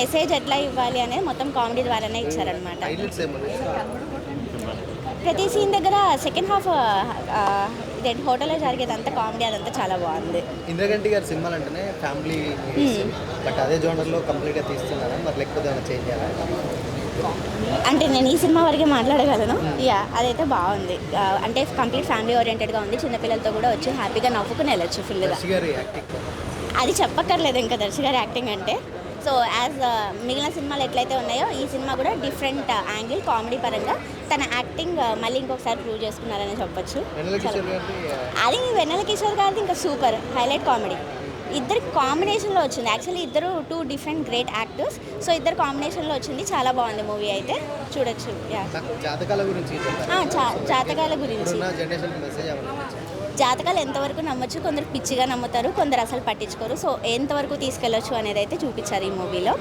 Message ఎట్లా ఇవ్వాలి అనేది మొత్తం కామెడీ ద్వారానే ఇచ్చారనమాట. ప్రతి సీన్ దగ్గర సెకండ్ హాఫ్ ఇదేంటి హోటల్లో జరిగేదంతా కామెడీ అదంతా చాలా బాగుంది. ఇంద్రగంటి గారి సినిమాలు అంటేనే ఫ్యామిలీ బట్ అదే జోనర్లో కంప్లీట్గా తీస్తున్నారా మరి లేకపోతే ఏమైనా చేంజ్ చేయాలా? అంటే నేను ఈ సినిమా వరకే మాట్లాడగలను. అదైతే బాగుంది. అంటే కంప్లీట్ ఫ్యామిలీ ఓరియంటెడ్గా ఉంది. చిన్నపిల్లలతో కూడా వచ్చి హ్యాపీగా నవ్వుకుని వెళ్ళొచ్చు ఫుల్గా. అది చెప్పక్కర్లేదు ఇంకా దర్శి గారి యాక్టింగ్ అంటే. సో యాజ్ మిగిలిన సినిమాలు ఎట్లయితే ఉన్నాయో ఈ సినిమా కూడా డిఫరెంట్ యాంగిల్ కామెడీ పరంగా తన యాక్టింగ్ మళ్ళీ ఇంకొకసారి ప్రూవ్ చేసుకున్నారని చెప్పొచ్చు. అది వెన్నెల కిషోర్ గారిది ఇంకా సూపర్ హైలైట్ కామెడీ. ఇద్దరు కాంబినేషన్లో వచ్చింది. యాక్చువల్లీ ఇద్దరు 2 డిఫరెంట్ గ్రేట్ యాక్టర్స్. సో ఇద్దరు కాంబినేషన్లో వచ్చింది. చాలా బాగుంది మూవీ అయితే చూడొచ్చు. జాతకాల గురించి జాతకాలు ఎంతవరకు నమ్మొచ్చు, కొందరు పిచ్చిగా నమ్ముతారు, కొందరు అసలు పట్టించుకోరు. సో ఎంతవరకు తీసుకెళ్ళొచ్చు అనేది అయితే చూపించారు ఈ మూవీలో.